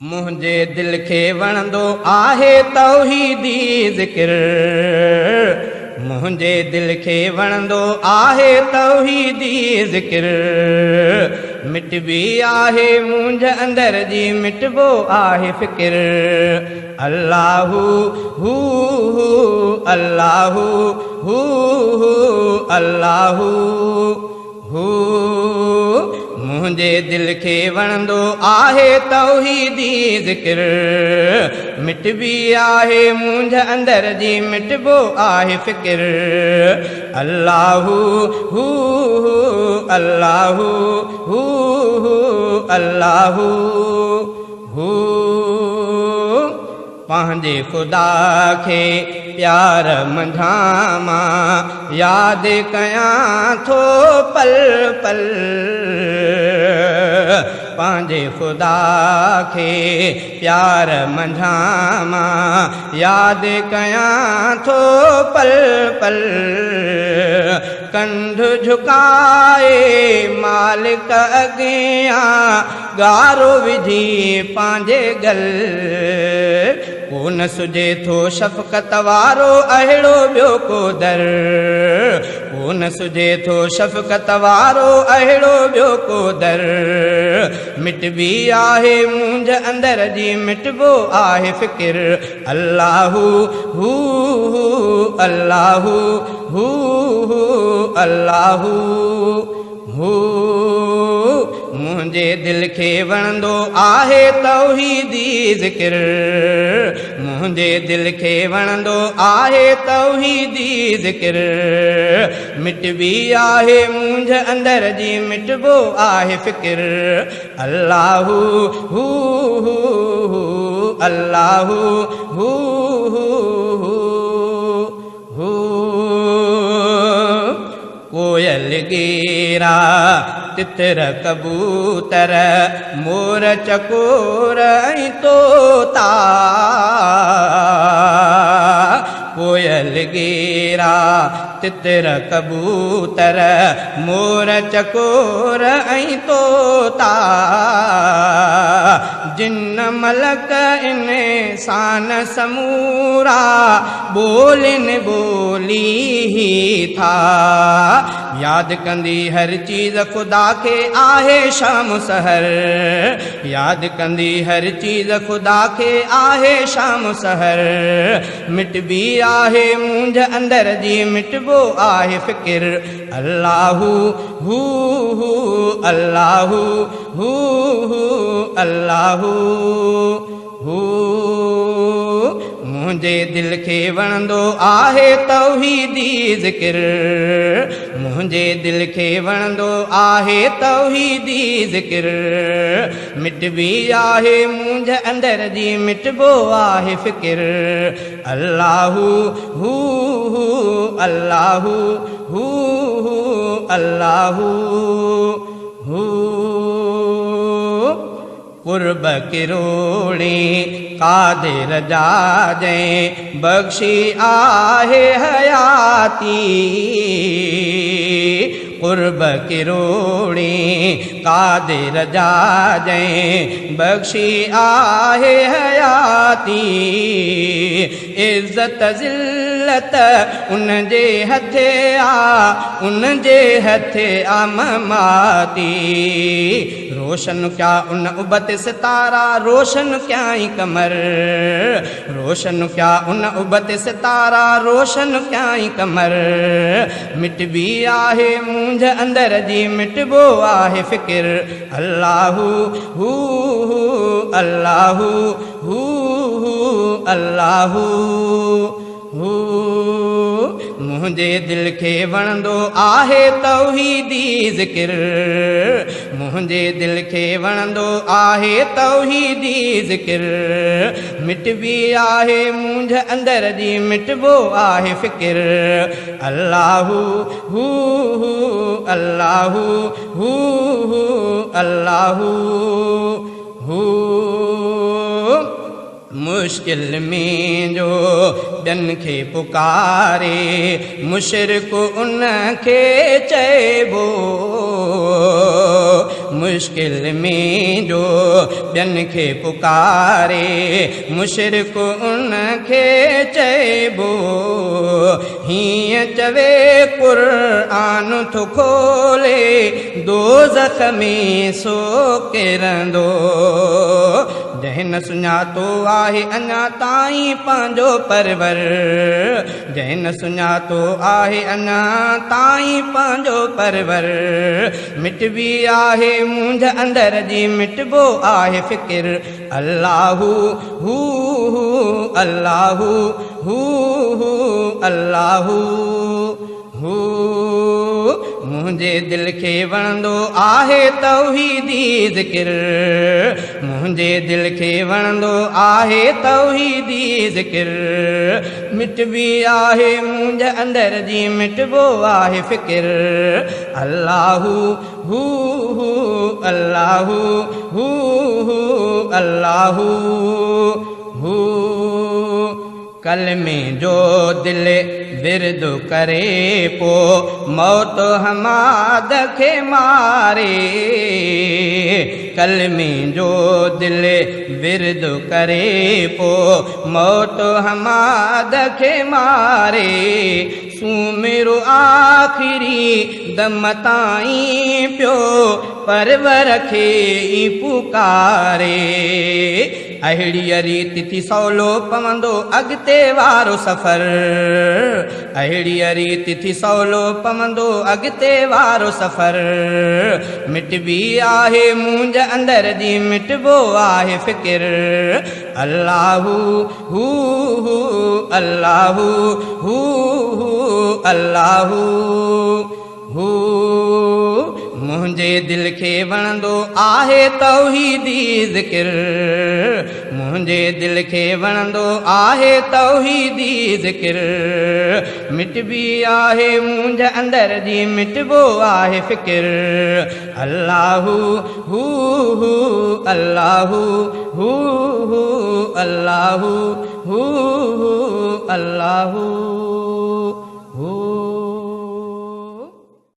मुझे दिल के वणंदो आहे तौहीदी ज़िक्र। मुझे दिल के वणंदो आहे तौहीदी ज़िक्र। मिटबी आहे मुंझ अंदर जी मिटबो आहे फ़िक्र। अल्लाहु हू अल्लाहु हू अल्लाहु हू। मुझे दिल के वणंदो आहे तौहीदी ज़िक्र। मिटबी आहे मुंझ अंदर जी मिटबो आहे फ़िक्र। अल्लाहु हू अल्लाहु हू अल्लाहु हू। पंहिंजे ख़ुदा खे प्यार मंझां याद कयां थो पल पल। पंहिंजे ख़ुदा खे प्यार मंझां याद कयां थो पल पल। कंध झुकाए मालिक अॻियां गारो विझी पंहिंजे गल। कोन सुझे थो शफ़क़त वारो अहिड़ो ॿियो को दर। कोन सुझे थो शफ़क़त वारो अहिड़ो ॿियो को दर। मिटबी आहे मुंझ अंदर जी मिटबो आहे फ़िक्र। अल्लाहु हू अल्लाहु हू अल्लाहु हू। मुझे दिल के वणंदो आहे तौहीदी ज़िक्र। मुझे दिल के वणंदो आहे तौहीदी ज़िक्र। मिटबी आहे मुंझ अंदर जी मिटबो आहे फ़िक्र। अल्लाहु हू अल्लाहु हू हू। कोयल गिरा तितर कबूतर मोर चकोर ऐं तोता। कोयल गिरा तितर कबूतर मोर चकोर ऐं तोता। जिन मलक इंसान समूरा बोलिन बोली ही था। याद कंदी हर चीज़ खुदा के आहे शाम सहर। याद कंदी हर चीज़ खुदा के आहे शाम सहर। मिटबी आहे मुंझ अंदर जी मिटबो आहे फ़िक्र। अल्लाहु हू अल्लाहु हू अल्लाहु हू। मुझे दिल के वणंदो आहे तौहीदी ज़िक्र। मुझे दिल के वणंदो आहे तौहीदी ज़िक्र। मिटबी आहे मुंझ अंदर जी मिटबो आहे फ़िक्र। अल्लाहु हू अल्लाहु हू अल्लाहु हू। कुर्ब किरोड़ी कादिर जाजे बख्शी आहे हयाती। कुर्ब किरोड़ी कादिर जाजे बख्शी आहे हयाती। इज़्ज़त ज़िल्लत उन जे हथे आ उन जे हथे आ ममाती। रोशन क्या उन उबत सितारा रोशन क्या ही कमर। रोशन क्या उन उबत सितारा रोशन क्या ही कमर। मिटबी आहे मुंझ अंदर जी मिटबो आहे फ़िक्र। अल्लाहु हू अल्लाहु हू अल्लाहु हू। मुझे दिल के वणंदो आहे तौहीदी ज़िक्र। मुझे दिल के वणंदो आहे तौहीदी ज़िक्र। मिटबी आहे मुंझ अंदर जी मिटबो आहे फ़िक्र। अल्लाहु हू अल्लाहु हू अल्लाहु हू। मुश्किल में जो ॿियनि खे पुकारे मुशरिक उन खे चइबो मुश्किल में जो ॿियनि खे पुकारे मुशरिक उनखे चइबो हीअं चवे क़ुरान थो खोले दोज़ख में सो किरंदो जंहिं न सुञातो आहे अञा ताईं पंहिंजो परवर जंहिं न सुञातो आहे अञा ताईं पंहिंजो परवर मिटबी आहे मुंहिंज अंदर जी मिटबो आहे फ़िकिर अल्लाहु हू अल्लाहु हू अल्लाहु हू मुंहिंजे दिलि खे वणंदो आहे तौहीदी ज़िकिर मुंहिंजे दिलि खे वणंदो आहे तौहीदी ज़िकिर मिटबी आहे मुंहिंजे अंदर जी मिटबो आहे फ़िकिर अल्लाहु हू अल्लाहु हू अल्लाहु हू कलमे जो दिल विरद करे पो मौत हमाद खे मारे कलमे जो दिल विरद करे पो मौत हमाद खे मारे सुमिरो आखिरी दम ताईं पियो परवर खे ई पुकारे अहिड़ीअ रीति थी सवलो पवंदो अॻिते वारो सफ़र अहिड़ीअ रीति थी सवलो पवंदो अॻिते वारो सफ़र मिटबी आहे मुंहिंज अंदर जी मिटबो आहे फ़िकिर अल्लाहु हू अल्लाहु हू अल्लाहु हू मुंहिंजे दिलि खे वणंदो आहे तौहीदी ज़िकिर मुंहिंजे दिलि खे वणंदो आहे तौहीदी ज़िकिर मिटबी आहे मुंहिंज अंदर जी मिटबो आहे फ़िकिर अल्लाहु हू अल्लाहु हू अल्लाहु हू अल्लाहु